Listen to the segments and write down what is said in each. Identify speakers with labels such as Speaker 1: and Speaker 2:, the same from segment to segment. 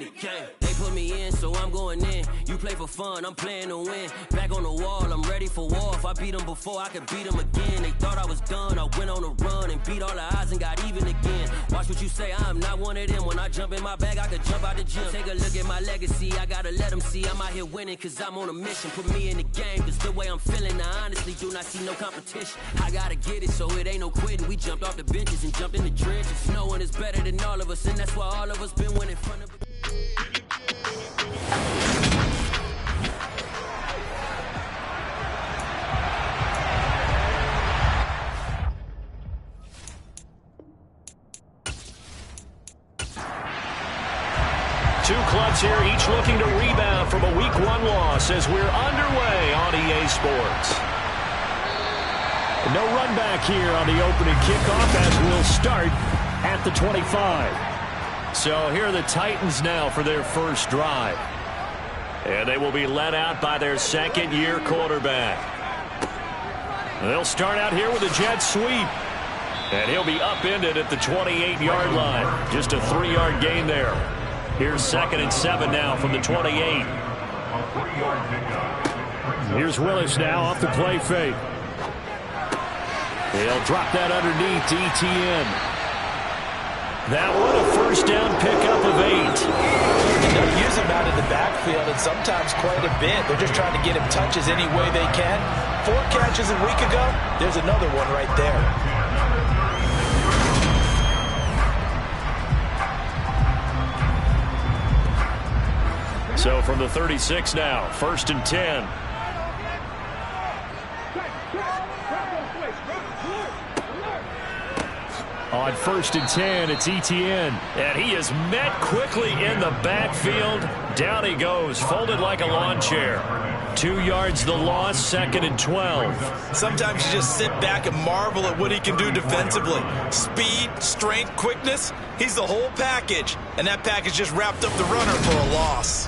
Speaker 1: in the game. They put me in, so I'm going in. You play for fun, I'm playing to win. Back on the wall, I'm ready for war. If I beat them before, I could beat them again. They thought I was done, I went on a run and beat all the odds and got even again. Watch what you say, I'm not one of them. When I jump in my bag, I could jump out the gym. Take a look at my legacy, I gotta let them see I'm out here winning, cause I'm on a mission. Put me in the game, cause the way I'm feeling, I honestly do not see no competition. I gotta get it, so it ain't no quitting. We jumped off the benches and jumped in the trenches. No one is better than all of us, and that's why all of us been winning in front of it.
Speaker 2: Two clubs here, each looking to rebound from a Week 1 loss as we're underway on EA Sports. No run back here on the opening kickoff as we'll start at the 25. So here are the Titans now for their first drive. And they will be led out by their second-year quarterback. They'll start out here with a jet sweep. And he'll be upended at the 28-yard line. Just a 3-yard gain there. Here's 2nd and 7 now from the 28. Here's Willis now off the play fake. He'll drop that underneath to ETN. That one a first down pickup of 8.
Speaker 3: They'll use him out in the backfield, and sometimes quite a bit. They're just trying to get him touches any way they can. 4 catches a week ago. There's another one right there.
Speaker 2: So from the 36 now, 1st and 10. On 1st and 10, it's ETN. And he is met quickly in the backfield. Down he goes, folded like a lawn chair. 2 yards the loss, 2nd and 12.
Speaker 3: Sometimes you just sit back and marvel at what he can do defensively. Speed, strength, quickness, he's the whole package. And that package just wrapped up the runner for a loss.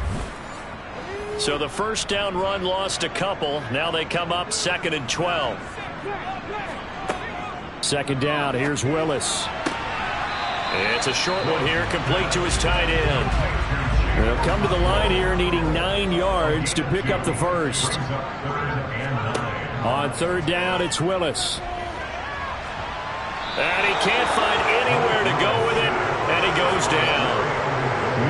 Speaker 2: So the first down run lost a couple. Now they come up 2nd and 12. 2nd down, here's Willis. It's a short one here, complete to his tight end. They'll come to the line here needing 9 yards to pick up the first. On 3rd down, it's Willis. And he can't find anywhere to go with it, and he goes down.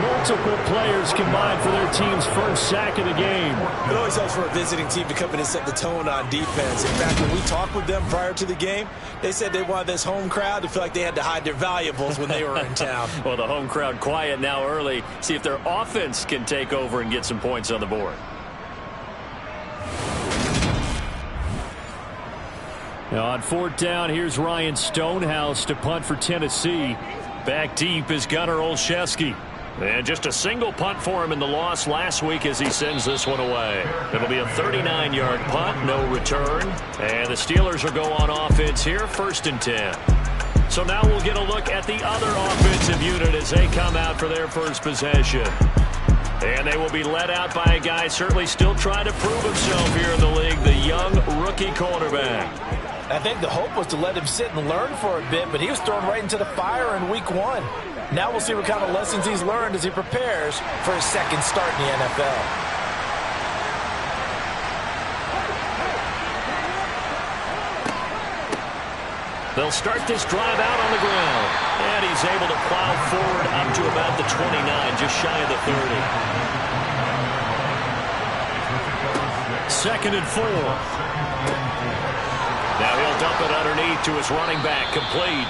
Speaker 2: Multiple players combined for their team's first sack of the game.
Speaker 3: It always helps for a visiting team to come in and set the tone on defense. In fact, when we talked with them prior to the game, they said they wanted this home crowd to feel like they had to hide their valuables when they were in town.
Speaker 2: Well, the home crowd quiet now early. See if their offense can take over and get some points on the board. Now on 4th down, here's Ryan Stonehouse to punt for Tennessee. Back deep is Gunnar Olszewski. And just a single punt for him in the loss last week as he sends this one away. It'll be a 39-yard punt, no return. And the Steelers will go on offense here, 1st and 10. So now we'll get a look at the other offensive unit as they come out for their first possession. And they will be led out by a guy certainly still trying to prove himself here in the league, the young rookie cornerback.
Speaker 3: I think the hope was to let him sit and learn for a bit, but he was thrown right into the fire in Week 1. Now we'll see what kind of lessons he's learned as he prepares for his second start in the NFL.
Speaker 2: They'll start this drive out on the ground. And he's able to plow forward up to about the 29, just shy of the 30. 2nd and 4. Now he'll dump it underneath to his running back, complete.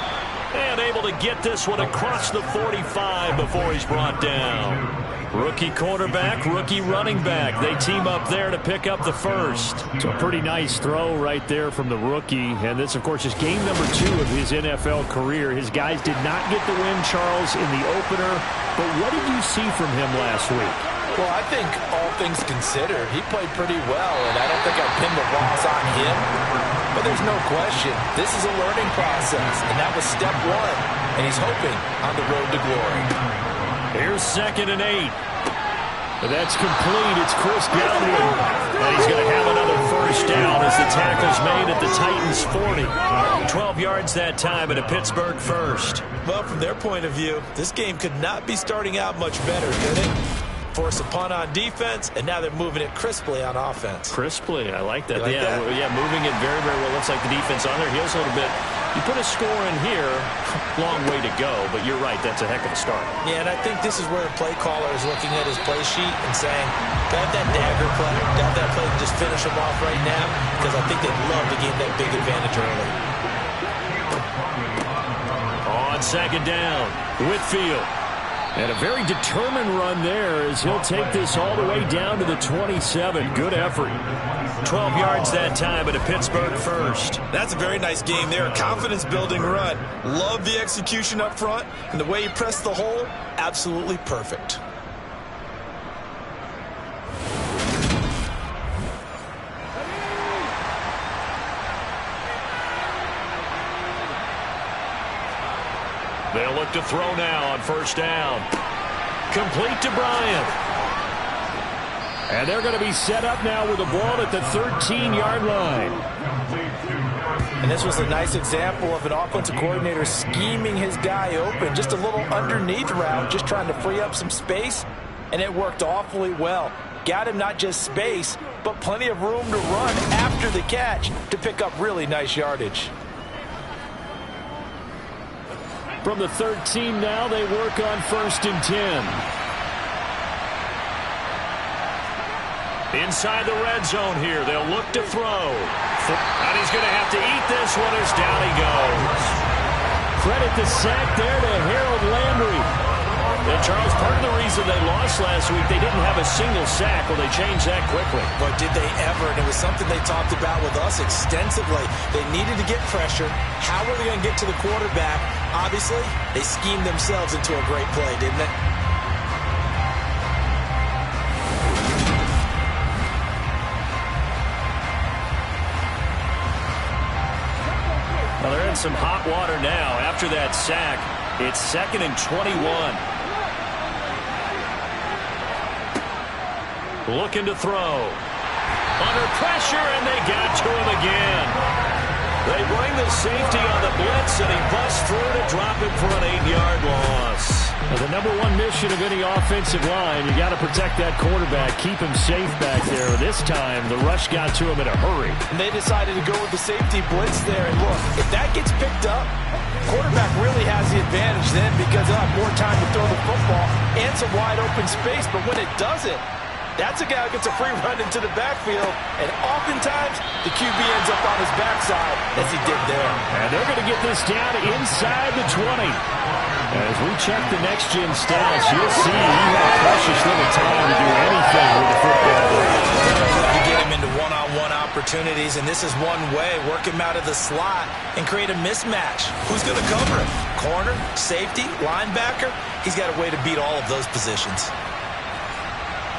Speaker 2: And able to get this one across the 45 before he's brought down. Rookie quarterback, rookie running back. They team up there to pick up the first. So a pretty nice throw right there from the rookie. And this, of course, is game number 2 of his NFL career. His guys did not get the win, Charles, in the opener. But what did you see from him last week?
Speaker 3: Well, I think all things considered, he played pretty well, and I don't think I'd pin the loss on him. But there's no question, this is a learning process, and that was step 1, and he's hoping on the road to glory.
Speaker 2: Here's 2nd and 8. That's complete. It's Chris Godwin, and he's going to have another first down as the tackle's made at the Titans' 40. 12 yards that time at a Pittsburgh first.
Speaker 3: Well, from their point of view, this game could not be starting out much better, could it? Force a punt on defense, and now they're moving it crisply on offense.
Speaker 2: Crisply, I like that.
Speaker 3: Like that?
Speaker 2: Yeah, moving it very, very well. Looks like the defense on their heels a little bit. You put a score in here, long way to go, but you're right, that's a heck of a start.
Speaker 3: Yeah, and I think this is where the play caller is looking at his play sheet and saying, got that dagger play, got that play to just finish them off right now, because I think they'd love to gain that big advantage early.
Speaker 2: On second down, Whitfield. And a very determined run there as he'll take this all the way down to the 27. Good effort. 12 yards that time at a Pittsburgh first.
Speaker 3: That's a very nice game there. A confidence-building run. Love the execution up front, and the way he pressed the hole, absolutely perfect.
Speaker 2: They'll look to throw now on first down. Complete to Bryant. And they're going to be set up now with the ball at the 13-yard line.
Speaker 3: And this was a nice example of an offensive coordinator scheming his guy open. Just a little underneath route, just trying to free up some space, and it worked awfully well. Got him not just space, but plenty of room to run after the catch to pick up really nice yardage.
Speaker 2: From the 13 now, they work on 1st and 10. Inside the red zone here, they'll look to throw. And he's going to have to eat this one as down he goes. Credit the sack there to Harold Landry. And Charles, part of the reason they lost last week, they didn't have a single sack. Well, they changed that quickly.
Speaker 3: But did they ever? And it was something they talked about with us extensively. They needed to get pressure. How were they going to get to the quarterback? Obviously, they schemed themselves into a great play, didn't they?
Speaker 2: Well, they're in some hot water now. After that sack, it's 2nd and 21. Looking to throw. Under pressure, and they got to him again. They bring the safety on the blitz, and he busts through to drop him for an 8-yard loss. Now, the number one mission of any offensive line, you got to protect that quarterback, keep him safe back there. This time, the rush got to him in a hurry.
Speaker 3: And they decided to go with the safety blitz there. And look, if that gets picked up, quarterback really has the advantage then because they'll have more time to throw the football and some wide open space. But when it doesn't, that's a guy who gets a free run into the backfield, and oftentimes the QB ends up on his backside, as he did there.
Speaker 2: And they're going to get this down inside the 20. As we check the next-gen stats, you'll see he had precious little time to do anything with the football.
Speaker 3: To get him into one-on-one opportunities, and this is one way, work him out of the slot and create a mismatch. Who's going to cover him? Corner, safety, linebacker? He's got a way to beat all of those positions.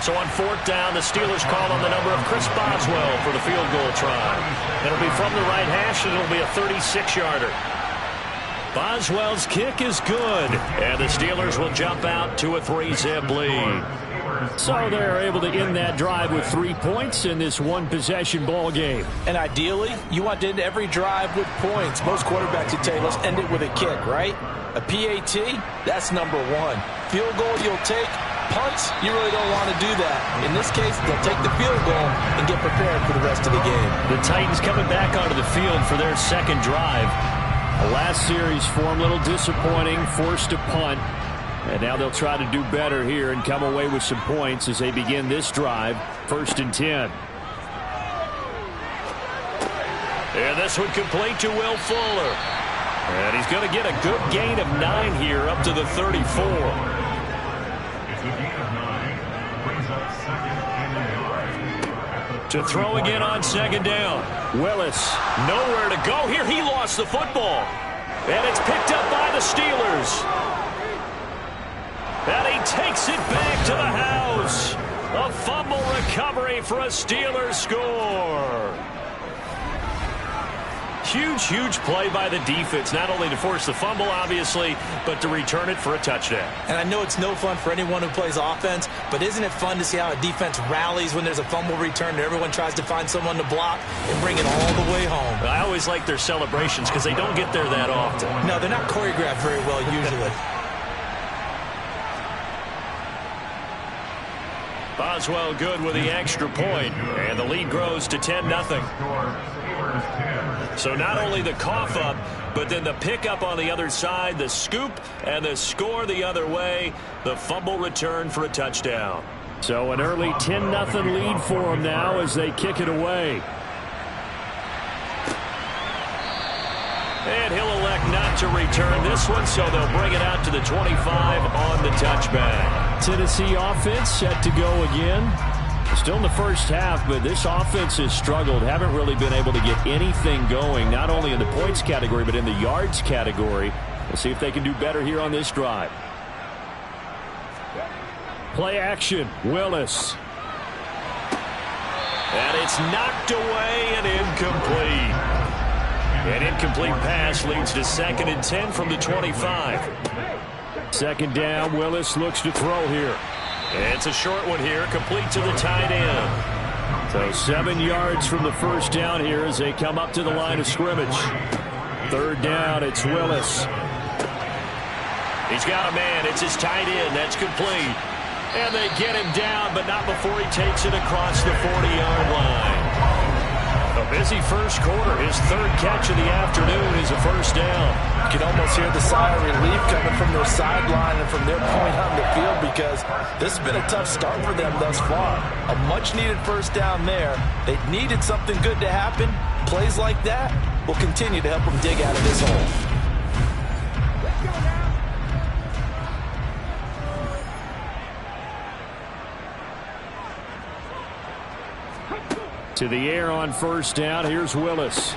Speaker 2: So on 4th down, the Steelers call on the number of Chris Boswell for the field goal try. It'll be from the right hash, and it'll be a 36-yarder. Boswell's kick is good, and the Steelers will jump out to a 3-zip lead. So they're able to end that drive with 3 points in this one-possession ball game.
Speaker 3: And ideally, you want to end every drive with points. Most quarterbacks would tell you, let's end it with a kick, right? A PAT, that's number one. Field goal you'll take. Punts, you really don't want to do that. In this case, they'll take the field goal and get prepared for the rest of the game.
Speaker 2: The Titans coming back onto the field for their second drive. The last series for them, a little disappointing, forced to punt. And now they'll try to do better here and come away with some points as they begin this drive, 1st and 10. And this one complete to Will Fuller. And he's going to get a good gain of 9 here up to the 34. To throw again on 2nd down. Willis, nowhere to go here. He lost the football. And it's picked up by the Steelers. And he takes it back to the house. A fumble recovery for a Steelers score. huge, huge play by the defense, not only to force the fumble, obviously, but to return it for a touchdown.
Speaker 3: And I know it's no fun for anyone who plays offense, but isn't it fun to see how a defense rallies when there's a fumble return and everyone tries to find someone to block and bring it all the way home?
Speaker 2: I always like their celebrations because they don't get there that often.
Speaker 3: No, they're not choreographed very well usually.
Speaker 2: Boswell good with the extra point, and the lead grows to 10-0. So not only the cough up, but then the pickup on the other side, the scoop, and the score the other way, the fumble return for a touchdown. So an early 10-0 lead for them now as they kick it away. And he'll elect not to return this one, so they'll bring it out to the 25 on the touchback. Tennessee offense set to go again. Still in the first half, but this offense has struggled. Haven't really been able to get anything going, not only in the points category, but in the yards category. We'll see if they can do better here on this drive. Play action, Willis. And it's knocked away and incomplete. An incomplete pass leads to 2nd and 10 from the 25. Second down, Willis looks to throw here. It's a short one here, complete to the tight end. So 7 yards from the first down here as they come up to the line of scrimmage. Third down, it's Willis. He's got a man, it's his tight end, that's complete. And they get him down, but not before he takes it across the 40-yard line. A busy first quarter. His third catch of the afternoon is a first down.
Speaker 3: You can almost hear the sigh of relief coming from their sideline and from their point on the field because this has been a tough start for them thus far. A much-needed first down there. They needed something good to happen. Plays like that will continue to help them dig out of this hole.
Speaker 2: To the air on first down. Here's Willis.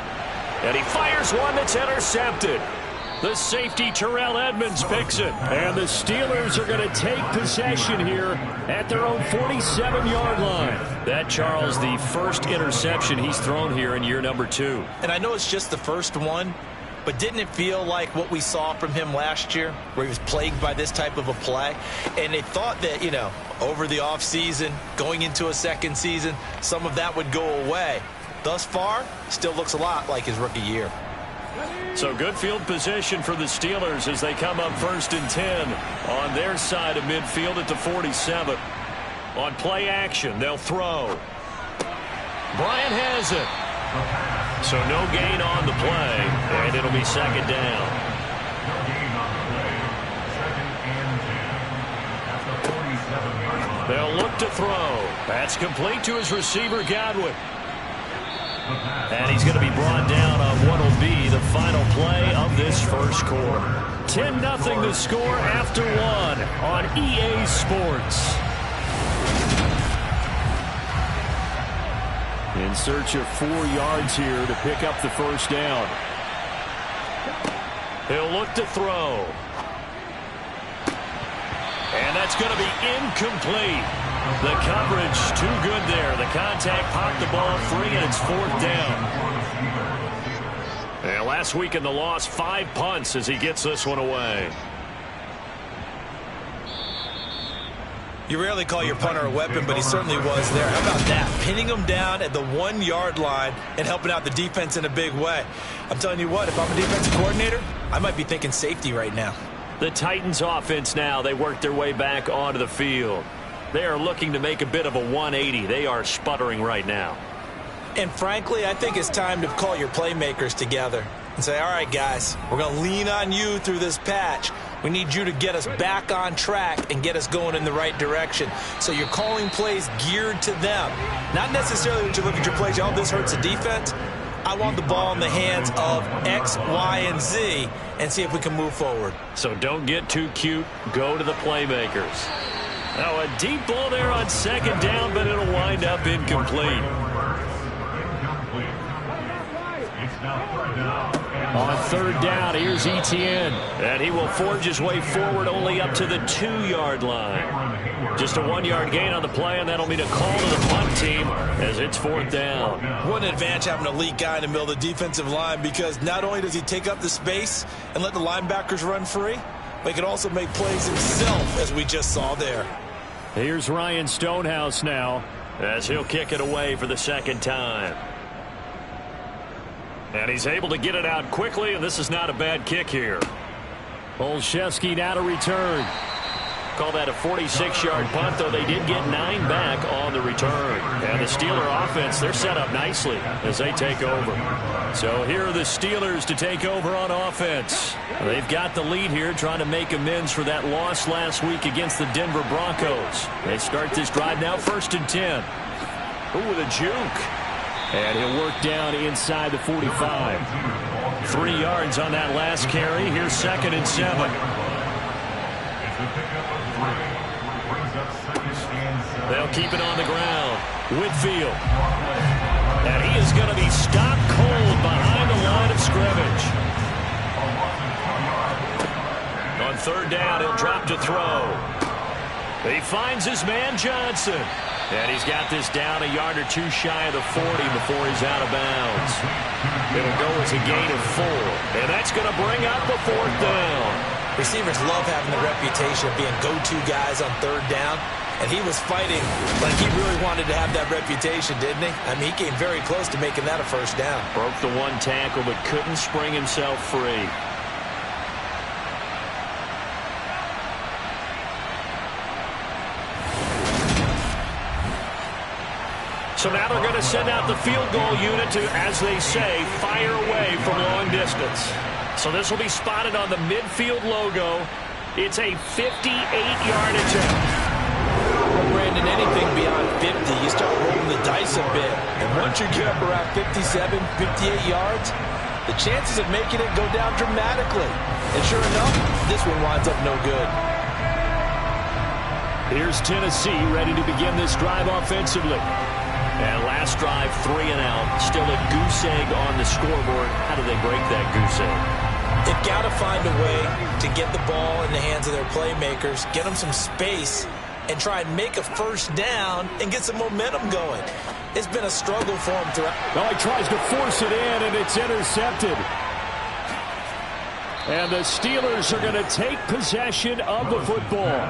Speaker 2: And he fires one that's intercepted. The safety, Terrell Edmonds, picks it. And the Steelers are going to take possession here at their own 47-yard line. That, Charles, the first interception he's thrown here in year number 2.
Speaker 3: And I know it's just the first one, but didn't it feel like what we saw from him last year, where he was plagued by this type of a play? And they thought that, you know, over the offseason, going into a second season, some of that would go away. Thus far, still looks a lot like his rookie year.
Speaker 2: So good field position for the Steelers as they come up 1st and 10 on their side of midfield at the 47. On play action, they'll throw. Bryant has it. So no gain on the play, and it'll be 2nd down. They'll look to throw. That's complete to his receiver, Godwin. And he's going to be brought down on what will be the final play of this first quarter. 10-0 the score after 1 on EA Sports. In search of 4 yards here to pick up the first down. He'll look to throw. And that's going to be incomplete. The coverage too good there. The contact popped the ball free, and it's 4th down. And last week in the loss, 5 punts as he gets this one away.
Speaker 3: You rarely call your punter a weapon, but he certainly was there. How about that? Pinning him down at the 1-yard line and helping out the defense in a big way. I'm telling you what, if I'm a defensive coordinator, I might be thinking safety right now.
Speaker 2: The Titans offense now, they work their way back onto the field. They are looking to make a bit of a 180. They are sputtering right now.
Speaker 3: And frankly, I think it's time to call your playmakers together and say, all right, guys, we're going to lean on you through this patch. We need you to get us back on track and get us going in the right direction. So you're calling plays geared to them. Not necessarily when you look at your plays, oh, this hurts the defense. I want the ball in the hands of X, Y, and Z and see if we can move forward.
Speaker 2: So don't get too cute. Go to the playmakers. Now a deep ball there on 2nd down, but it'll wind up incomplete. On third down, here's Etienne. And he will forge his way forward only up to the 2-yard line. Just a 1-yard gain on the play, and that'll mean a call to the punt team as it's fourth down.
Speaker 3: What an advantage having an elite guy in the middle of the defensive line, because not only does he take up the space and let the linebackers run free, but he can also make plays himself, as we just saw there.
Speaker 2: Here's Ryan Stonehouse now as he'll kick it away for the second time. And he's able to get it out quickly, and this is not a bad kick here. Olszewski now to return. Call that a 46-yard punt, though they did get 9 back on the return. And the Steeler offense, they're set up nicely as they take over. So here are the Steelers to take over on offense. They've got the lead here, trying to make amends for that loss last week against the Denver Broncos. They start this drive now, 1st and 10. Ooh, with a juke. And he'll work down inside the 45. 3 yards on that last carry. Here's 2nd and 7. They'll keep it on the ground. Whitfield. And he is going to be stopped cold behind the line of scrimmage. On third down, he'll drop to throw. He finds his man Johnson. And he's got this down a yard or 2 shy of the 40 before he's out of bounds. It'll go as a gain of 4. And that's going to bring up a 4th down.
Speaker 3: Receivers love having the reputation of being go-to guys on third down. And he was fighting like he really wanted to have that reputation, didn't he? I mean, he came very close to making that a 1st down.
Speaker 2: Broke the 1 tackle, but couldn't spring himself free. So now they're going to send out the field goal unit to, as they say, fire away from long distance. So this will be spotted on the midfield logo. It's a 58-yard attempt.
Speaker 3: Well, Brandon, anything beyond 50, you start rolling the dice a bit. And once you get up around 57, 58 yards, the chances of making it go down dramatically. And sure enough, this one winds up no good.
Speaker 2: Here's Tennessee ready to begin this drive offensively. And last drive, 3 and out. Still a goose egg on the scoreboard. How do they break that goose egg?
Speaker 3: They've got to find a way to get the ball in the hands of their playmakers, get them some space, and try and make a 1st down and get some momentum going. It's been a struggle for him throughout.
Speaker 2: Well, he tries to force it in, and it's intercepted. And the Steelers are going to take possession of the football.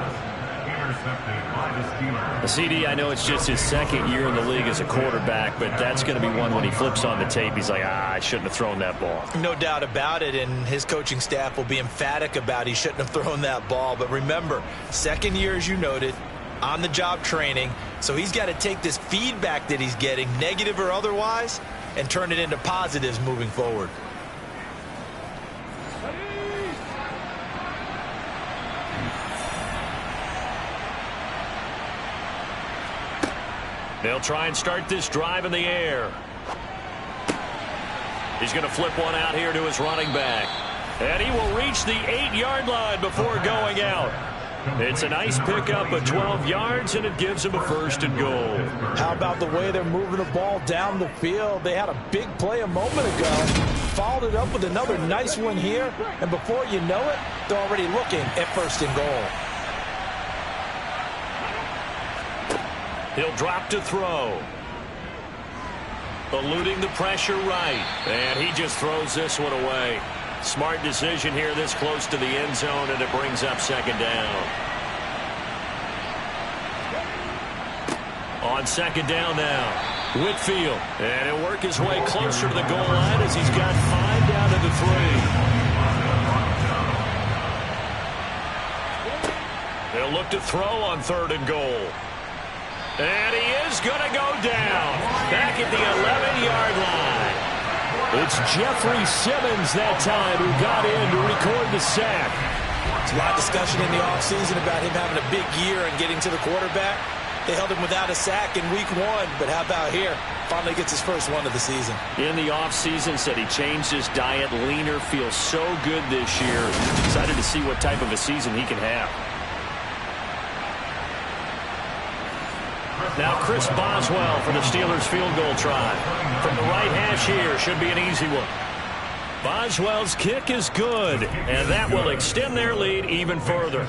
Speaker 2: CD, I know it's just his 2nd year in the league as a quarterback, but that's going to be one when he flips on the tape. He's like, I shouldn't have thrown that ball.
Speaker 3: No doubt about it, and his coaching staff will be emphatic about he shouldn't have thrown that ball. But remember, 2nd year, as you noted, on-the-job training, so he's got to take this feedback that he's getting, negative or otherwise, and turn it into positives moving forward.
Speaker 2: They'll try and start this drive in the air. He's going to flip one out here to his running back. And he will reach the 8-yard line before going out. It's a nice pickup of 12 yards, and it gives him a 1st and goal.
Speaker 3: How about the way they're moving the ball down the field? They had a big play a moment ago, followed it up with another nice one here, and before you know it, they're already looking at 1st and goal.
Speaker 2: He'll drop to throw. Eluding the pressure right. And he just throws this one away. Smart decision here this close to the end zone, and it brings up 2nd down. On 2nd down now, Whitfield. And he'll work his way closer to the goal line as he's got 5 down to the 3. They'll look to throw on 3rd and goal. And he is going to go down back at the 11-yard line. It's Jeffrey Simmons that time who got in to record the sack.
Speaker 3: There's a lot of discussion in the offseason about him having a big year and getting to the quarterback. They held him without a sack in week 1, but how about here? Finally gets his first one of the season.
Speaker 2: In the offseason, said he changed his diet, leaner, feels so good this year. Excited to see what type of a season he can have. Now Chris Boswell for the Steelers field goal try. From the right hash here, should be an easy one. Boswell's kick is good, and that will extend their lead even further.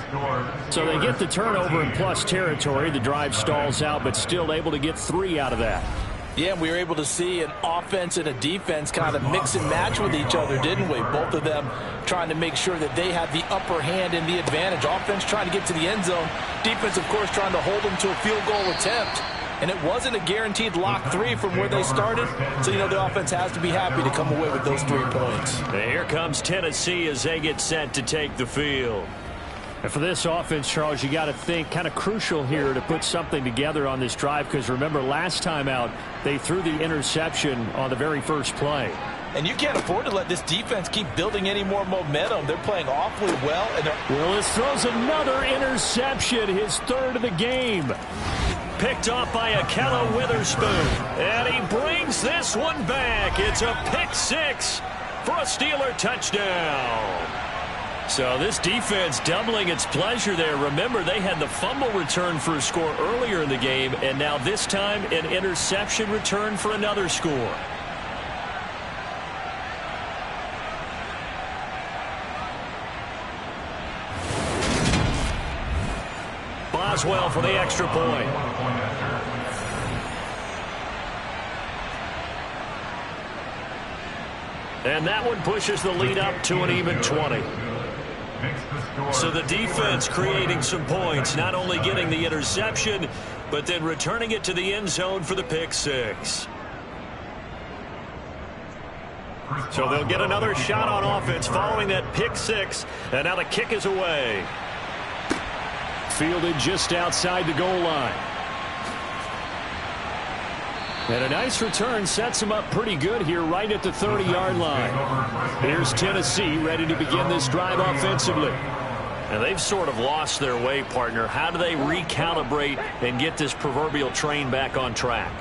Speaker 2: So they get the turnover in plus territory. The drive stalls out, but still able to get 3 out of that.
Speaker 3: Yeah, and we were able to see an offense and a defense kind of mix and match with each other, didn't we? Both of them trying to make sure that they have the upper hand and the advantage. Offense trying to get to the end zone. Defense, of course, trying to hold them to a field goal attempt. And it wasn't a guaranteed lock 3 from where they started. So, the offense has to be happy to come away with those 3 points.
Speaker 2: And here comes Tennessee as they get set to take the field. And for this offense, Charles, you got to think kind of crucial here to put something together on this drive, because remember last time out they threw the interception on the very first play.
Speaker 3: And you can't afford to let this defense keep building any more momentum. They're playing awfully well. And
Speaker 2: Willis throws another interception, his 3rd of the game. Picked off by Ahkello Witherspoon. And he brings this one back. It's a pick 6 for a Steeler touchdown. So this defense doubling its pleasure there. Remember, they had the fumble return for a score earlier in the game, and now this time an interception return for another score. Boswell for the extra point. And that one pushes the lead up to an even 20. So the defense creating some points, not only getting the interception, but then returning it to the end zone for the pick 6. So they'll get another shot on offense following that pick 6, and now the kick is away. Fielded just outside the goal line. And a nice return sets them up pretty good here right at the 30-yard line. Here's Tennessee ready to begin this drive offensively. And they've sort of lost their way, partner. How do they recalibrate and get this proverbial train back on track?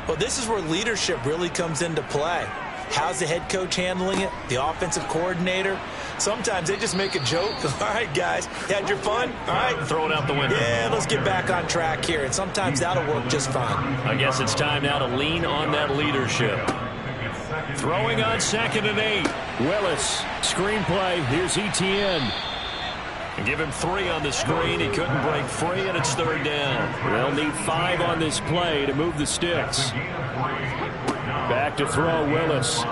Speaker 3: Well, this is where leadership really comes into play. How's the head coach handling it? The offensive coordinator? Sometimes they just make a joke. All right, guys, you had your fun? All right.
Speaker 2: Throw it out the window.
Speaker 3: Yeah, let's get back on track here. And sometimes that'll work just fine.
Speaker 2: I guess it's time now to lean on that leadership. Throwing on 2nd and 8. Willis, screenplay. Here's Etienne. And give him 3 on the screen. He couldn't break free, and it's 3rd down. They'll need 5 on this play to move the sticks. Back to throw, Willis.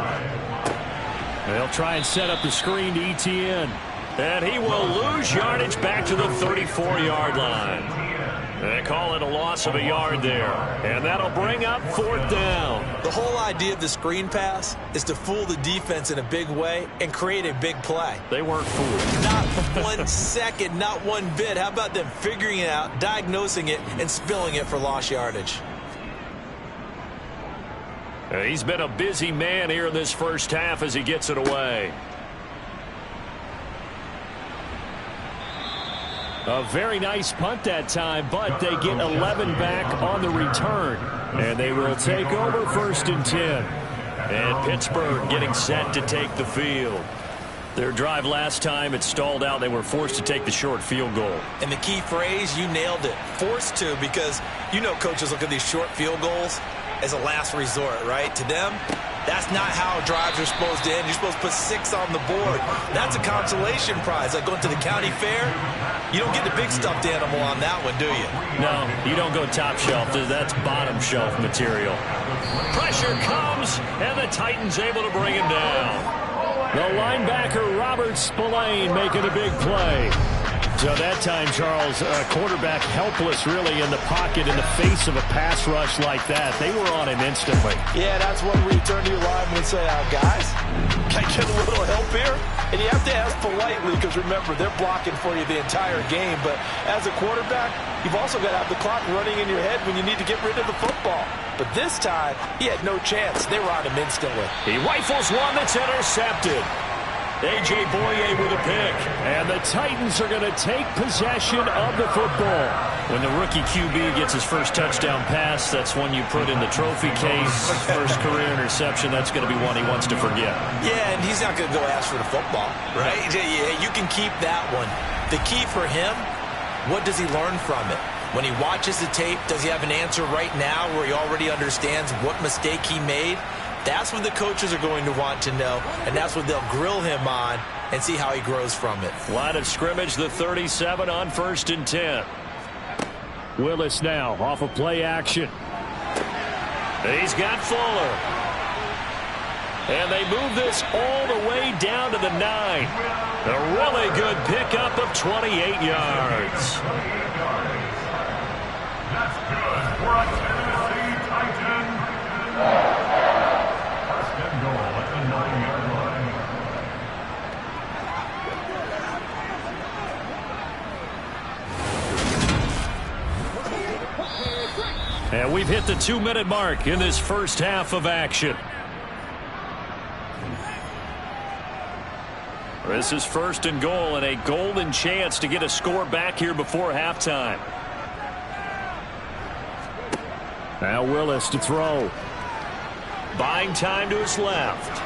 Speaker 2: They'll try and set up the screen to Etienne. And he will lose yardage back to the 34-yard line. They call it a loss of a yard there. And that'll bring up 4th down.
Speaker 3: The whole idea of the screen pass is to fool the defense in a big way and create a big play.
Speaker 2: They weren't fooled.
Speaker 3: Not for 1 second, not one bit. How about them figuring it out, diagnosing it, and spilling it for lost yardage?
Speaker 2: He's been a busy man here in this first half as he gets it away. A very nice punt that time, but they get 11 back on the return. And they will take over 1st and 10. And Pittsburgh getting set to take the field. Their drive last time, it stalled out. They were forced to take the short field goal.
Speaker 3: And the key phrase, you nailed it. Forced to, because coaches look at these short field goals as a last resort, right? To them, that's not how drives are supposed to end. You're supposed to put 6 on the board. That's a consolation prize. Like going to the county fair, you don't get the big stuffed animal on that one, do you?
Speaker 2: No, you don't go top shelf. That's bottom shelf material. Pressure comes, and the Titans able to bring him down. The linebacker, Robert Spillane, making a big play. So that time, Charles, quarterback helpless really in the pocket in the face of a pass rush like that. They were on him instantly.
Speaker 3: Yeah, that's when we turn to your lineman and say, guys, can I get a little help here? And you have to ask politely because, remember, they're blocking for you the entire game. But as a quarterback, you've also got to have the clock running in your head when you need to get rid of the football. But this time, he had no chance. They were on him instantly.
Speaker 2: He rifles one that's intercepted. A.J. Boye with a pick. And the Titans are going to take possession of the football. When the rookie QB gets his first touchdown pass, that's one you put in the trophy case. First career interception, that's going to be one he wants to forget.
Speaker 3: Yeah, and he's not going to go ask for the football, right? Yeah, you can keep that one. The key for him, what does he learn from it? When he watches the tape, does he have an answer right now where he already understands what mistake he made? That's what the coaches are going to want to know, and that's what they'll grill him on and see how he grows from it.
Speaker 2: Line of scrimmage, the 37 on 1st and 10. Willis now off of play action. He's got Fuller. And they move this all the way down to the 9. A really good pickup of 28 yards.
Speaker 4: That's good for a Tennessee Titan. First and goal at the 9-yard line.
Speaker 2: And we've hit the 2-minute mark in this first half of action. This is 1st and goal and a golden chance to get a score back here before halftime. Now Willis to throw. Buying time to his left.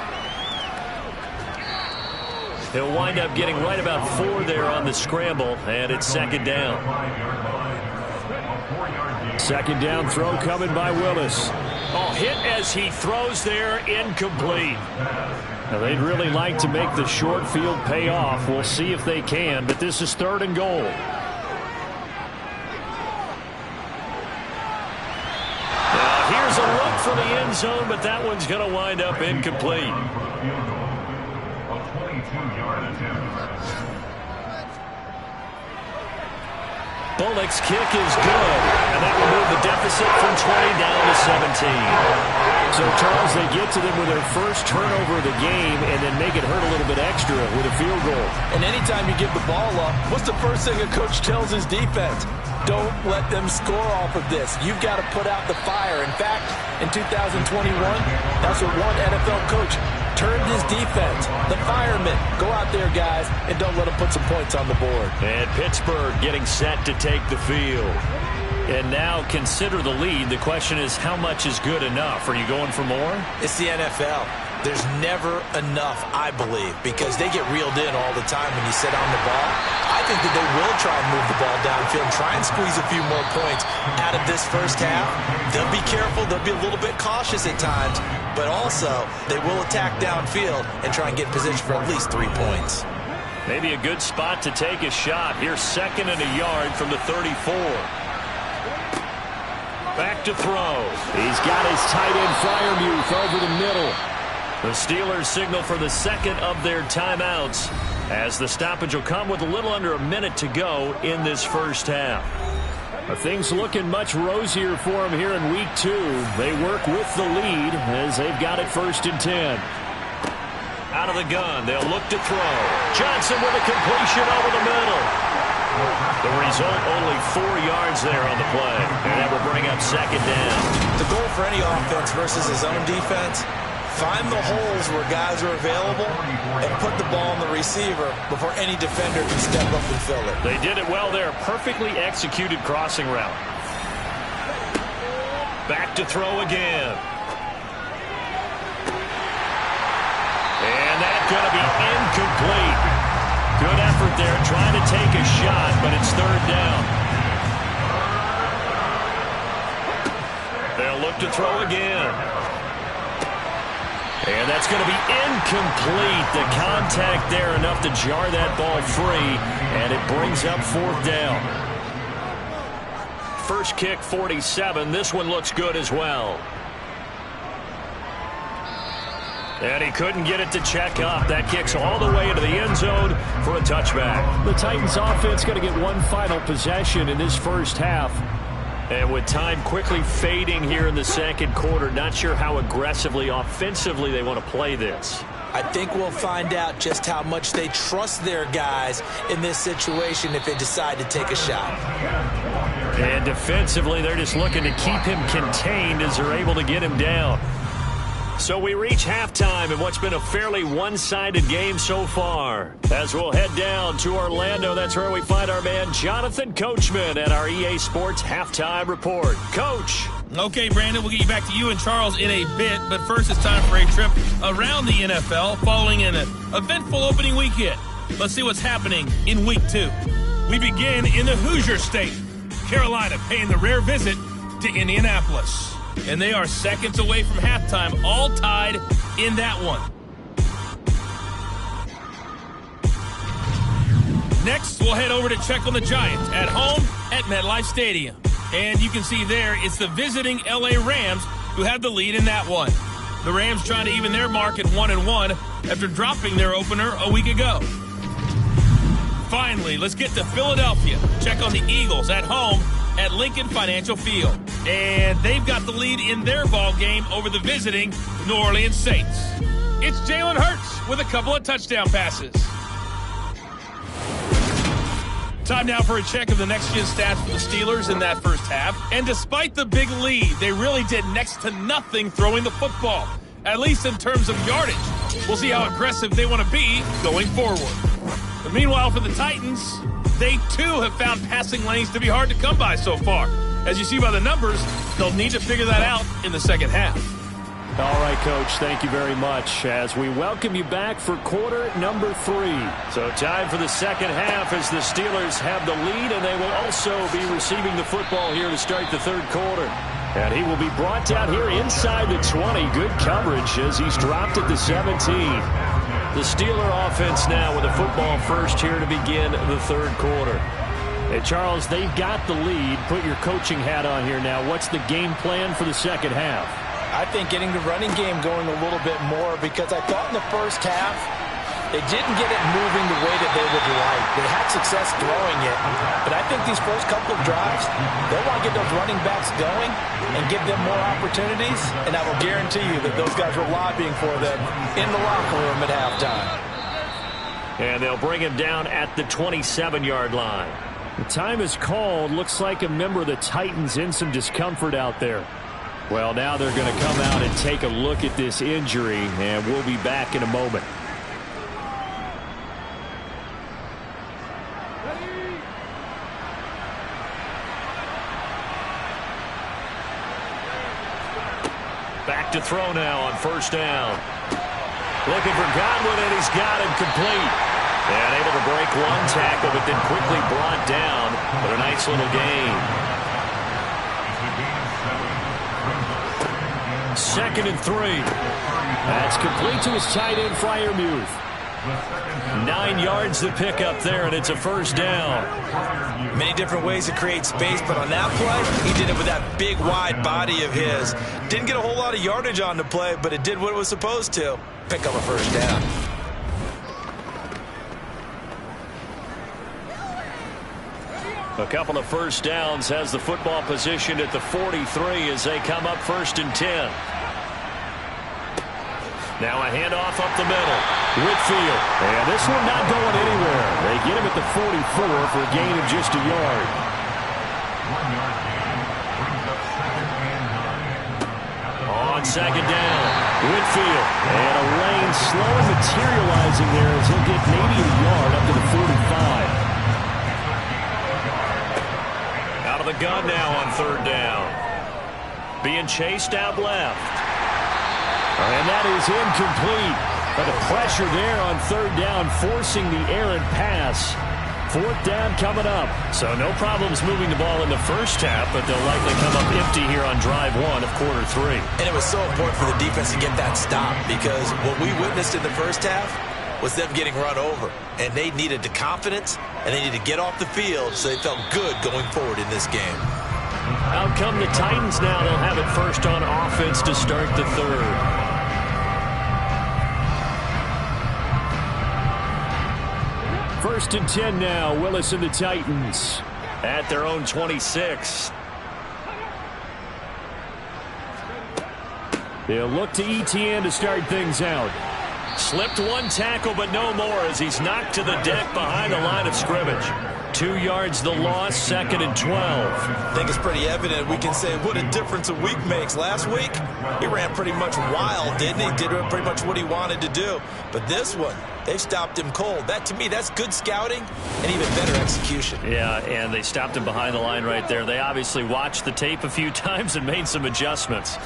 Speaker 2: He'll wind up getting right about 4 there on the scramble, and it's 2nd down. 2nd down throw coming by Willis. Oh, hit as he throws there, incomplete. Now, they'd really like to make the short field pay off. We'll see if they can, but this is 3rd and goal. Now, here's a look for the end zone, but that one's going to wind up incomplete.
Speaker 4: A 22-yard attempt.
Speaker 2: Bullock's kick is good, and that will move the deficit from 20 down to 17. So, Charles, they get to them with their first turnover of the game and then make it hurt a little bit extra with a field goal.
Speaker 3: And anytime you give the ball up, what's the first thing a coach tells his defense? Don't let them score off of this. You've got to put out the fire. In fact, in 2021, that's what one NFL coach turned his defense. The firemen. Go out there, guys, and don't let them put some points on the board.
Speaker 2: And Pittsburgh getting set to take the field. And now consider the lead. The question is, how much is good enough? Are you going for more?
Speaker 3: It's the NFL. There's never enough, I believe, because they get reeled in all the time when you sit on the ball. I think that they will try and move the ball downfield, try and squeeze a few more points out of this first half. They'll be careful. They'll be a little bit cautious at times, but also they will attack downfield and try and get position for at least 3 points.
Speaker 2: Maybe a good spot to take a shot. Here's 2nd and a yard from the 34. Back to throw. He's got his tight end Freiermuth over the middle. The Steelers signal for the 2nd of their timeouts as the stoppage will come with a little under a minute to go in this first half. Things looking much rosier for them here in week 2. They work with the lead as they've got it 1st and 10. Out of the gun, they'll look to throw. Johnson with a completion over the middle. The result, only 4 yards there on the play. And that will bring up 2nd down.
Speaker 3: The goal for any offense versus his own defense, find the holes where guys are available and put the ball on the receiver before any defender can step up and fill it.
Speaker 2: They did it well there. Perfectly executed crossing route. Back to throw again. And that's going to be incomplete. Good effort there, trying to take a shot, but it's 3rd down. They'll look to throw again. And that's going to be incomplete. The contact there enough to jar that ball free, and it brings up 4th down. First kick, 47. This one looks good as well. And he couldn't get it to check up. That kicks all the way into the end zone for a touchback. The Titans offense going to get one final possession in this first half. And with time quickly fading here in the 2nd quarter, not sure how aggressively, offensively they want to play this.
Speaker 3: I think we'll find out just how much they trust their guys in this situation if they decide to take a shot.
Speaker 2: And defensively, they're just looking to keep him contained as they're able to get him down. So we reach halftime in what's been a fairly one-sided game so far. As we'll head down to Orlando, that's where we find our man Jonathan Coachman at our EA Sports Halftime Report. Coach.
Speaker 5: Okay, Brandon, we'll get you back to you and Charles in a bit, but first it's time for a trip around the NFL following an eventful opening weekend. Let's see what's happening in Week 2. We begin in the Hoosier State. Carolina paying the rare visit to Indianapolis. and they are seconds away from halftime, all tied in that one. Next, we'll head over to check on the Giants at home at MetLife Stadium. And you can see there, it's the visiting LA Rams who have the lead in that one. The Rams trying to even their mark at 1-1 after dropping their opener a week ago. Finally, let's get to Philadelphia. Check on the Eagles at home at Lincoln Financial Field. And they've got the lead in their ball game over the visiting New Orleans Saints. It's Jalen Hurts with a couple of touchdown passes. Time now for a check of the next-gen stats for the Steelers in that first half. And despite the big lead, they really did next to nothing throwing the football, at least in terms of yardage. We'll see how aggressive they want to be going forward. But meanwhile, for the Titans, they too have found passing lanes to be hard to come by so far. As you see by the numbers, they'll need to figure that out in the second half.
Speaker 2: All right, Coach, thank you very much as we welcome you back for quarter number 3. So time for the second half as the Steelers have the lead, and they will also be receiving the football here to start the third quarter. And he will be brought down here inside the 20. Good coverage as he's dropped at the 17. The Steeler offense now with a football first here to begin the third quarter. Hey, Charles, they've got the lead. Put your coaching hat on here now. What's the game plan for the second half?
Speaker 3: I think getting the running game going a little bit more, because I thought in the first half they didn't get it moving the way that they would like. They had success throwing it, but I think these first couple of drives, they want to get those running backs going and give them more opportunities, and I will guarantee you that those guys were lobbying for them in the locker room at halftime.
Speaker 2: And they'll bring him down at the 27-yard line. The time is called. Looks like a member of the Titans in some discomfort out there. Well, now they're going to come out and take a look at this injury, and we'll be back in a moment. Back to throw now on first down. Looking for Godwin, and he's got him complete. And able to break one tackle, but then quickly brought down. But a nice little gain. 2nd and 3. That's complete to his tight end, Freiermuth. 9 yards to pick up there, and it's a first down.
Speaker 3: Many different ways to create space, but on that play, he did it with that big, wide body of his. Didn't get a whole lot of yardage on the play, but it did what it was supposed to. Pick up a first down.
Speaker 2: A couple of first downs has the football positioned at the 43 as they come up 1st and 10. Now a handoff up the middle. Whitfield. And this one not going anywhere. They get him at the 44 for a gain of just a yard.
Speaker 4: 1 yard gain brings up 2nd and 9.
Speaker 2: On 2nd down, Whitfield. And a lane slowly materializing there as he'll get maybe a yard up to the 45. Out of the gun now on 3rd down. Being chased out left. And that is incomplete. But the pressure there on 3rd down, forcing the errant pass. 4th down coming up. So no problems moving the ball in the first half, but they'll likely come up empty here on drive 1 of quarter 3.
Speaker 3: And it was so important for the defense to get that stop, because what we witnessed in the first half was them getting run over. And they needed the confidence, and they needed to get off the field so they felt good going forward in this game.
Speaker 2: Out come the Titans now. They'll have it first on offense to start the third. 1st and 10 now. Willis and the Titans at their own 26. They'll look to ETN to start things out. Slipped one tackle, but no more as he's knocked to the deck behind the line of scrimmage. 2 yards the loss, 2nd and 12.
Speaker 3: I think it's pretty evident. We can say what a difference a week makes. Last week, he ran pretty much wild, didn't he? Did pretty much what he wanted to do. But this one, they stopped him cold. That, to me, that's good scouting and even better execution.
Speaker 2: Yeah, and they stopped him behind the line right there. They obviously watched the tape a few times and made some adjustments.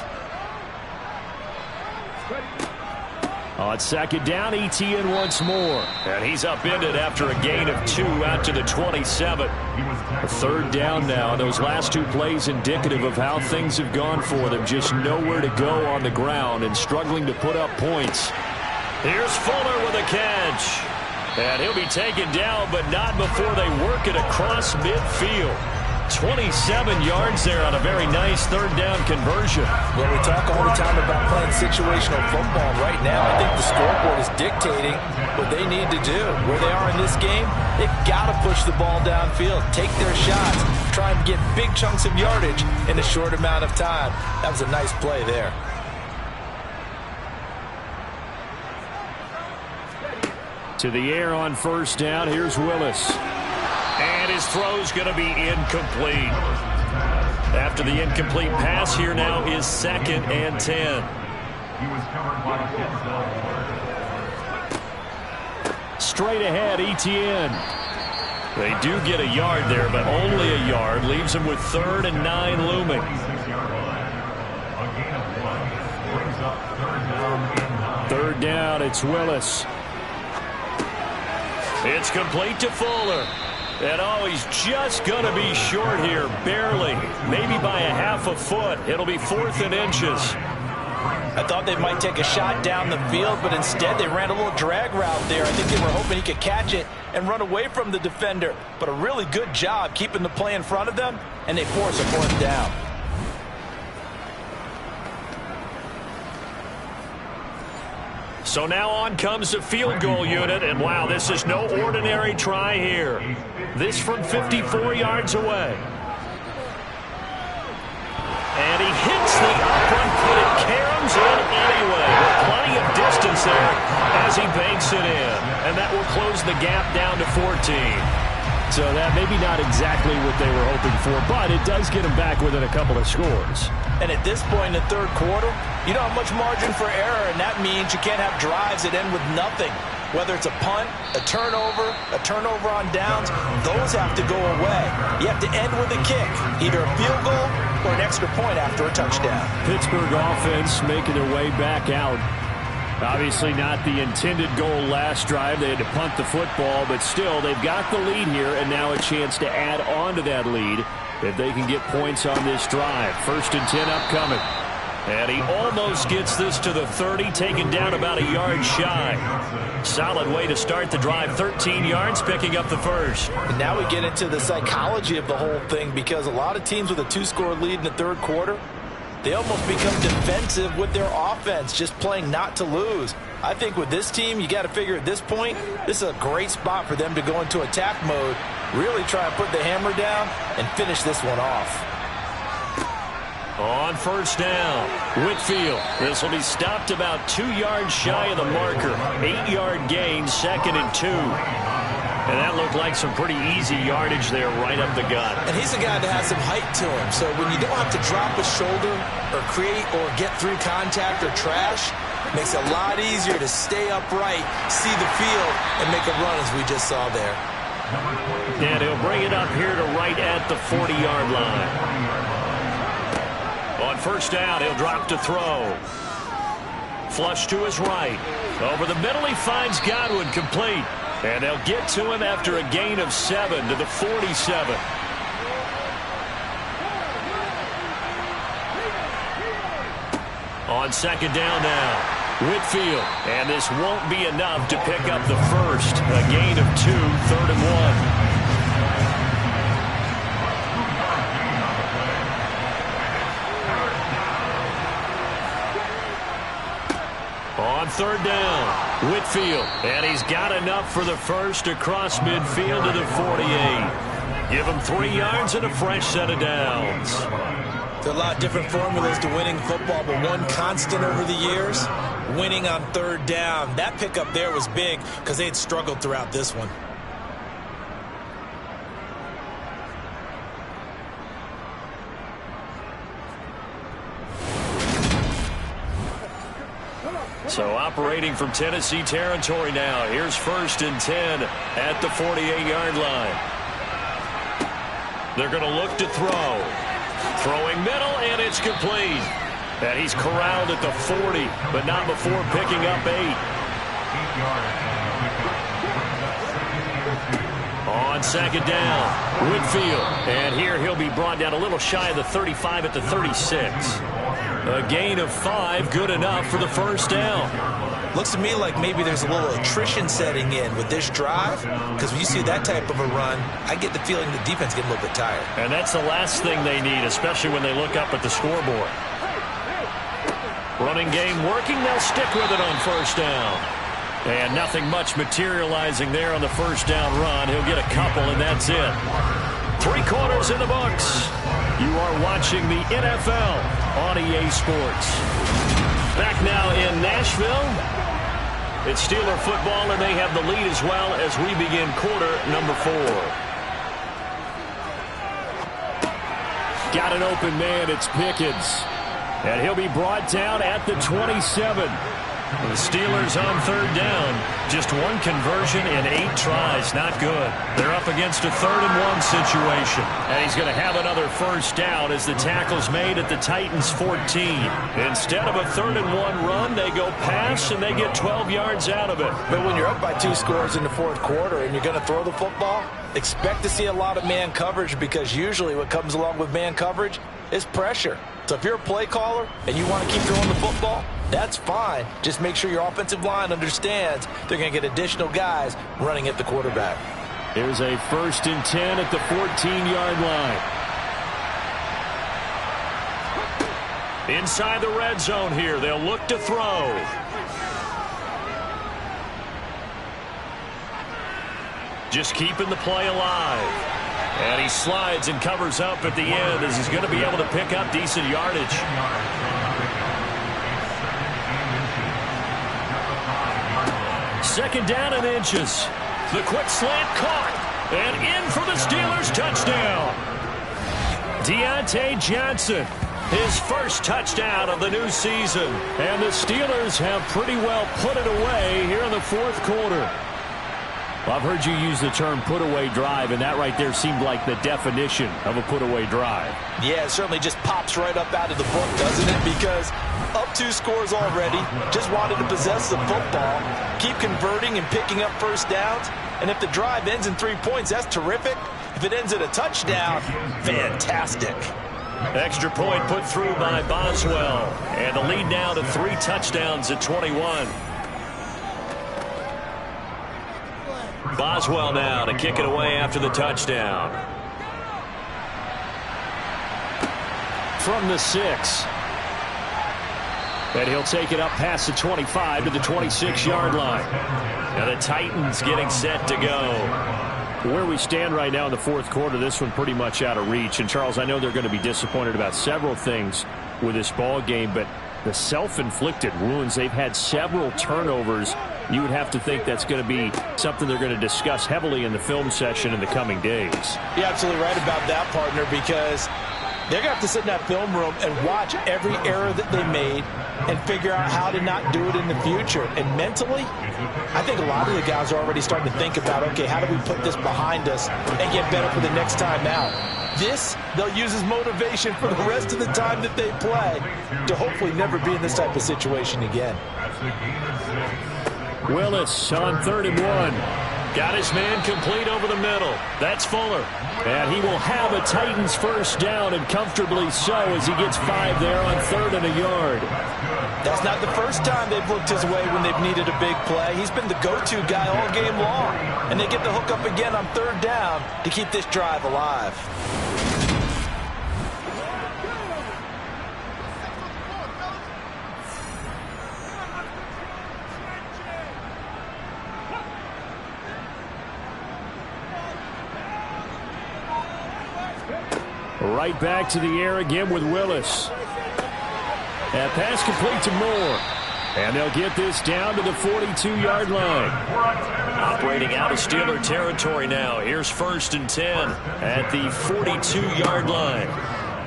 Speaker 2: On second down, Etienne once more. And he's upended after a gain of 2 out to the 27. A third down now. Those last 2 plays indicative of how things have gone for them. Just nowhere to go on the ground and struggling to put up points. Here's Fuller with a catch. And he'll be taken down, but not before they work it across midfield. 27 yards there on a very nice third down conversion.
Speaker 3: Well, we talk all the time about playing situational football. Right now, I think the scoreboard is dictating what they need to do. Where they are in this game, they've got to push the ball downfield, take their shots, try and get big chunks of yardage in a short amount of time. That was a nice play there.
Speaker 2: To the air on first down. Here's Willis. And his throw's going to be incomplete. After the incomplete pass, here now is 2nd and 10.
Speaker 4: He was covered by Denzel.
Speaker 2: Straight ahead, Etienne. They do get a yard there, but only a yard. Leaves them with 3rd and 9 looming.
Speaker 4: 26-yard line. A gain of 1 brings up 3rd down and 9.
Speaker 2: 3rd down, it's Willis. It's complete to Fuller. And he's just going to be short here, barely. Maybe by a half a foot. It'll be 4th and inches.
Speaker 3: I thought they might take a shot down the field, but instead they ran a little drag route there. I think they were hoping he could catch it and run away from the defender. But a really good job keeping the play in front of them, and they force a 4th down.
Speaker 2: So now on comes the field goal unit, and wow, this is no ordinary try here. This from 54 yards away. And he hits the up one foot. It caroms in anyway. With plenty of distance there as he banks it in. And that will close the gap down to 14. So that maybe not exactly what they were hoping for, but it does get them back within a couple of scores.
Speaker 3: And at this point in the 3rd quarter, you don't have much margin for error, and that means you can't have drives that end with nothing. Whether it's a punt, a turnover on downs, those have to go away. You have to end with a kick, either a field goal or an extra point after a touchdown.
Speaker 2: Pittsburgh offense making their way back out. Obviously not the intended goal last drive. They had to punt the football, but still they've got the lead here, and now a chance to add on to that lead if they can get points on this drive. 1st and 10 upcoming. And he almost gets this to the 30, taken down about a yard shy. Solid way to start the drive. 13 yards, picking up the first.
Speaker 3: And now we get into the psychology of the whole thing, because a lot of teams with a 2-score lead in the 3rd quarter, they almost become defensive with their offense, just playing not to lose. I think with this team, you got to figure at this point, this is a great spot for them to go into attack mode, really try and put the hammer down and finish this one off.
Speaker 2: On first down, Whitfield. This will be stopped about 2 yards shy of the marker. 8-yard gain, 2nd and 2. And that looked like some pretty easy yardage there right up the gut.
Speaker 3: And he's a guy that has some height to him. So when you don't have to drop a shoulder or create or get through contact or trash, it makes it a lot easier to stay upright, see the field, and make a run as we just saw there.
Speaker 2: And he'll bring it up here to right at the 40-yard line. On first down, he'll drop to throw. Flush to his right. Over the middle, he finds Godwin complete. And they'll get to him after a gain of 7 to the 47. On second down now, Whitfield. And this won't be enough to pick up the first. A gain of 2, 3rd and 1. On third down, Whitfield, and he's got enough for the first across midfield to the 48. Give him 3 yards and a fresh set of downs.
Speaker 3: There are a lot of different formulas to winning football, but one constant over the years, winning on third down. That pickup there was big because they had struggled throughout this one.
Speaker 2: So operating from Tennessee territory now. Here's 1st and 10 at the 48-yard line. They're going to look to throw. Throwing middle, and it's complete. And he's corralled at the 40, but not before picking up 8. On second down, Whitfield. And here he'll be brought down a little shy of the 35 at the 36. A gain of 5, good enough for the first down.
Speaker 3: Looks to me like maybe there's a little attrition setting in with this drive, because when you see that type of a run, I get the feeling the defense getting a little bit tired.
Speaker 2: And that's the last thing they need, especially when they look up at the scoreboard. Running game working, they'll stick with it on first down. And nothing much materializing there on the first down run. He'll get a couple, and that's it. 3 quarters in the books. You are watching the NFL on EA Sports. Back now in Nashville. It's Steeler football, and they have the lead as well as we begin quarter number 4. Got an open man. It's Pickens. And he'll be brought down at the 27. The Steelers on third down. Just 1 conversion in 8 tries. Not good. They're up against a 3rd-and-1 situation. And he's going to have another first down as the tackle's made at the Titans' 14. Instead of a 3rd-and-1 run, they go pass, and they get 12 yards out of it.
Speaker 3: But when you're up by 2 scores in the 4th quarter and you're going to throw the football, expect to see a lot of man coverage, because usually what comes along with man coverage is pressure. So if you're a play caller and you want to keep throwing the football, that's fine. Just make sure your offensive line understands they're going to get additional guys running at the quarterback.
Speaker 2: Here's a 1st and 10 at the 14-yard line. Inside the red zone here, they'll look to throw. Just keeping the play alive. And he slides and covers up at the end as he's going to be able to pick up decent yardage. Second down and inches. The quick slant caught. And in for the Steelers touchdown. Deontay Johnson, his first touchdown of the new season. And the Steelers have pretty well put it away here in the 4th quarter. Well, I've heard you use the term put-away drive, and that right there seemed like the definition of a put-away drive.
Speaker 3: Yeah, it certainly just pops right up out of the book, doesn't it? Because up 2 scores already, just wanted to possess the football, keep converting and picking up first downs, and if the drive ends in 3 points, that's terrific. If it ends in a touchdown, fantastic.
Speaker 2: Extra point put through by Boswell, and the lead now to 3 touchdowns at 21. Boswell now to kick it away after the touchdown. From the 6. And he'll take it up past the 25 to the 26-yard line. And the Titans getting set to go. Where we stand right now in the 4th quarter, this one pretty much out of reach. And, Charles, I know they're going to be disappointed about several things with this ball game, but the self-inflicted wounds, they've had several turnovers. You would have to think that's going to be something they're going to discuss heavily in the film session in the coming days.
Speaker 3: You're absolutely right about that, partner, because they're going to have to sit in that film room and watch every error that they made and figure out how to not do it in the future. And mentally, I think a lot of the guys are already starting to think about, okay, how do we put this behind us and get better for the next time out? This, they'll use as motivation for the rest of the time that they play to hopefully never be in this type of situation again.
Speaker 2: Willis on 3rd and 1. Got his man complete over the middle. That's Fuller. And he will have a Titans first down, and comfortably so, as he gets 5 there on 3rd and a yard.
Speaker 3: That's not the first time they've looked his way when they've needed a big play. He's been the go-to guy all game long. And they get the hook up again on 3rd down to keep this drive alive.
Speaker 2: Right back to the air again with Willis. And pass complete to Moore. And they'll get this down to the 42-yard line. Operating out of Steeler territory now. Here's 1st and 10 at the 42-yard line.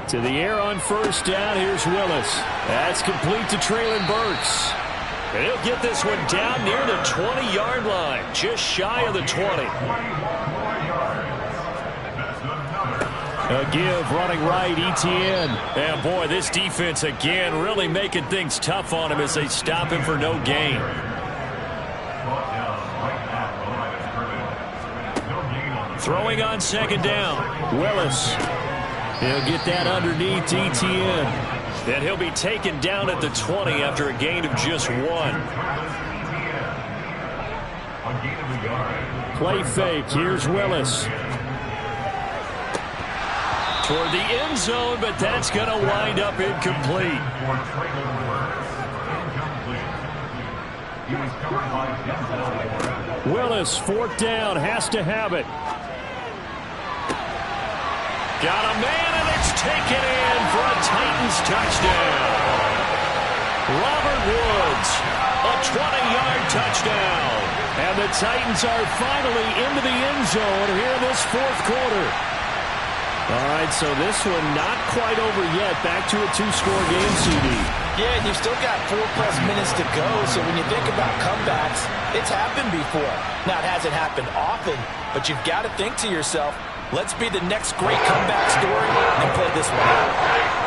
Speaker 2: To the air on first down. Here's Willis. That's complete to Treylon Burks. And he'll get this one down near the 20-yard line. Just shy of the 20. A give running right, Etienne. And boy, this defense again really making things tough on him as they stop him for no gain. Throwing on second down. Willis. He'll get that underneath Etienne. And he'll be taken down at the 20 after a gain of just 1. Play fake. Here's Willis. Toward the end zone, but that's going to wind up incomplete. Willis, 4th down, has to have it. Got a man, and it's taken in for a Titans touchdown. Robert Woods, a 20-yard touchdown. And the Titans are finally into the end zone here in this 4th quarter. All right, so this one not quite over yet. Back to a 2-score game, CD.
Speaker 3: Yeah, and you've still got 4+ minutes to go, so when you think about comebacks, it's happened before. Now, it hasn't happened often, but you've got to think to yourself, let's be the next great comeback story and play this one out.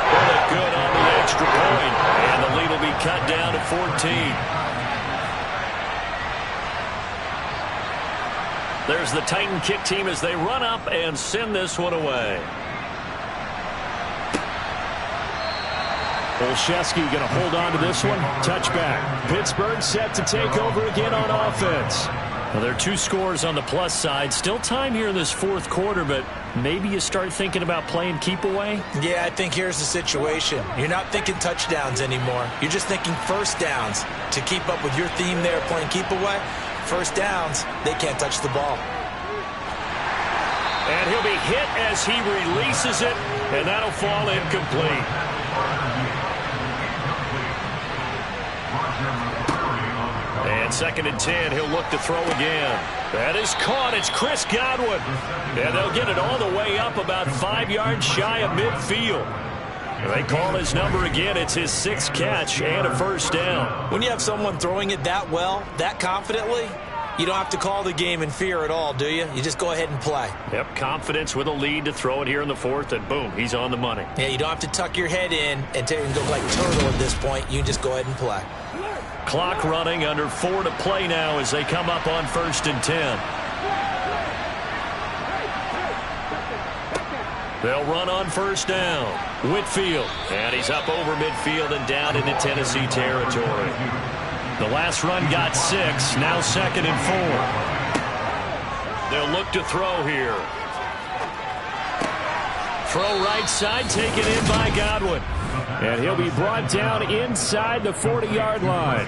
Speaker 2: Really good on the extra point, and the lead will be cut down to 14. There's the Titan kick team as they run up and send this one away. Olszewski going to hold on to this one. Touchback. Pittsburgh set to take over again on offense. Well, there are 2 scores on the plus side. Still time here in this 4th quarter, but maybe you start thinking about playing keep away?
Speaker 3: Yeah, I think here's the situation. You're not thinking touchdowns anymore. You're just thinking first downs. To keep up with your theme there, playing keep away, first downs, they can't touch the ball.
Speaker 2: And he'll be hit as he releases it, and that'll fall incomplete. And 2nd and 10, he'll look to throw again. That is caught. It's Chris Godwin. And they'll get it all the way up about 5 yards shy of midfield. They call his number again. It's his 6th catch and a first down.
Speaker 3: When you have someone throwing it that well, that confidently, you don't have to call the game in fear at all, do you? You just go ahead and play.
Speaker 2: Yep, confidence with a lead to throw it here in the 4th, and boom, he's on the money.
Speaker 3: Yeah, you don't have to tuck your head in and look like turtle at this point. You just go ahead and play.
Speaker 2: Clock running, under 4 to play now as they come up on 1st and 10. They'll run on first down. Whitfield, and he's up over midfield and down into Tennessee territory. The last run got 6, now 2nd and 4. They'll look to throw here. Throw right side, taken in by Godwin. And he'll be brought down inside the 40-yard line.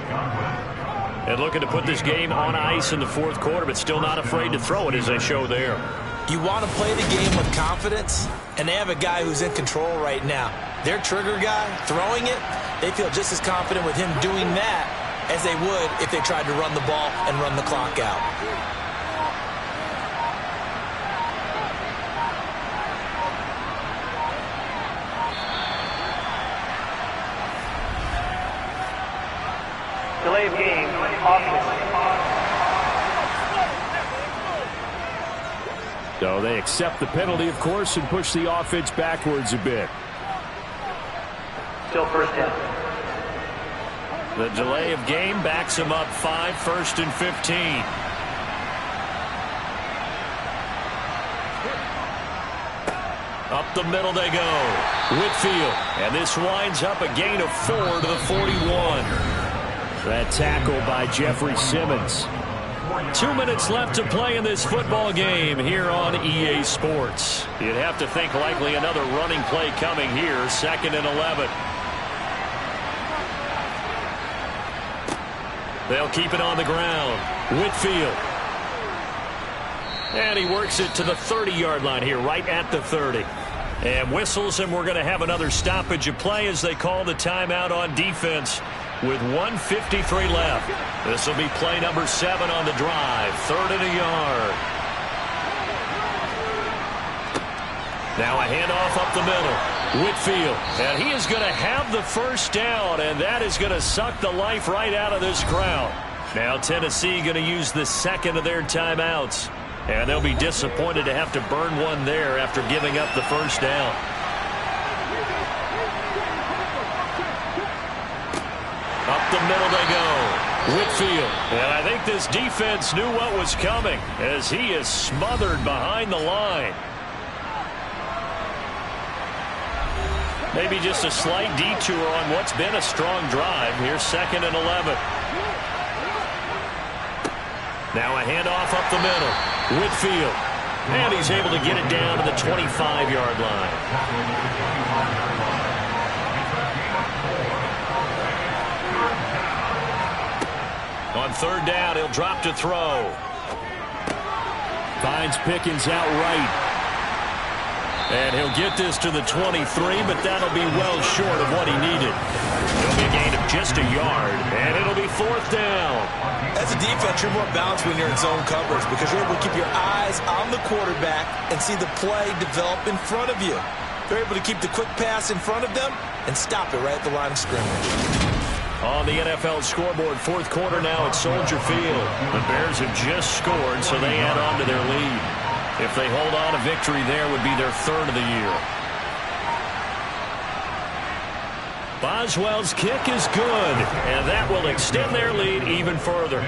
Speaker 2: And looking to put this game on ice in the 4th quarter, but still not afraid to throw it as they show there.
Speaker 3: You want to play the game with confidence, and they have a guy who's in control right now. Their trigger guy, throwing it, they feel just as confident with him doing that as they would if they tried to run the ball and run the clock out.
Speaker 6: Delay of game, offense.
Speaker 2: So they accept the penalty, of course, and push the offense backwards a bit.
Speaker 6: Still first down.
Speaker 2: The delay of game backs him up 5, 1st and 15. Up the middle they go. Whitfield. And this winds up a gain of 4 to the 41. That tackle by Jeffrey Simmons. 2 minutes left to play in this football game here on EA Sports. You'd have to think likely another running play coming here. 2nd and 11. They'll keep it on the ground. Whitfield. And he works it to the 30-yard line here, right at the 30. And whistles, and we're going to have another stoppage of play as they call the timeout on defense with 1:53 left. This will be play number 7 on the drive. 3rd and a yard. Now a handoff up the middle. Whitfield, and he is going to have the first down, and that is going to suck the life right out of this crowd. Now Tennessee going to use the 2nd of their timeouts, and they'll be disappointed to have to burn one there after giving up the first down. Up the middle they go. Whitfield. And I think this defense knew what was coming as he is smothered behind the line. Maybe just a slight detour on what's been a strong drive. Here's 2nd and 11. Now a handoff up the middle. Whitfield. And he's able to get it down to the 25-yard line. On 3rd down, he'll drop to throw. Finds Pickens out right. And he'll get this to the 23, but that'll be well short of what he needed. It'll be a gain of just a yard, and it'll be 4th down.
Speaker 3: As a defense, you're more balanced when you're in zone coverage because you're able to keep your eyes on the quarterback and see the play develop in front of you. They're able to keep the quick pass in front of them and stop it right at the line of scrimmage.
Speaker 2: On the NFL scoreboard, 4th quarter now at Soldier Field. The Bears have just scored, so they add on to their lead. If they hold on, a victory there would be their 3rd of the year. Boswell's kick is good, and that will extend their lead even further.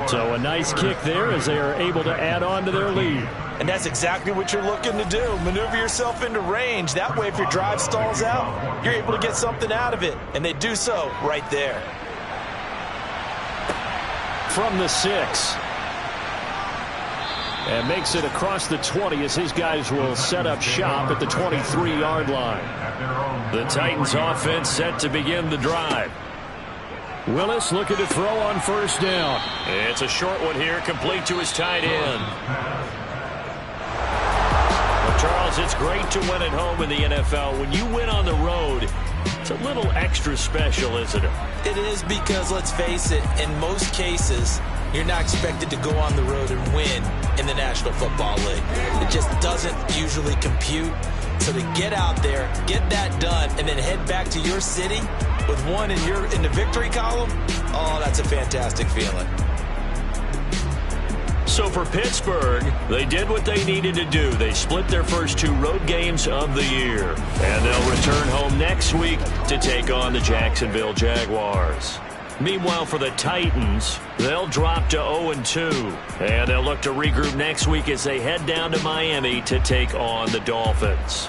Speaker 2: So a nice kick there as they are able to add on to their lead.
Speaker 3: And that's exactly what you're looking to do. Maneuver yourself into range. That way, if your drive stalls out, you're able to get something out of it. And they do so right there.
Speaker 2: From the 6. And makes it across the 20 as his guys will set up shop at the 23-yard line. The Titans offense set to begin the drive. Willis looking to throw on 1st down. It's a short one here, complete to his tight end. Well, Charles, it's great to win at home in the NFL. When you win on the road, it's a little extra special, isn't it?
Speaker 3: It is because, let's face it, in most cases, you're not expected to go on the road and win in the National Football League. It just doesn't usually compute. So to get out there, get that done, and then head back to your city with one in the victory column, oh, that's a fantastic feeling.
Speaker 2: So for Pittsburgh, they did what they needed to do. They split their first 2 road games of the year. And they'll return home next week to take on the Jacksonville Jaguars. Meanwhile, for the Titans, they'll drop to 0-2. And they'll look to regroup next week as they head down to Miami to take on the Dolphins.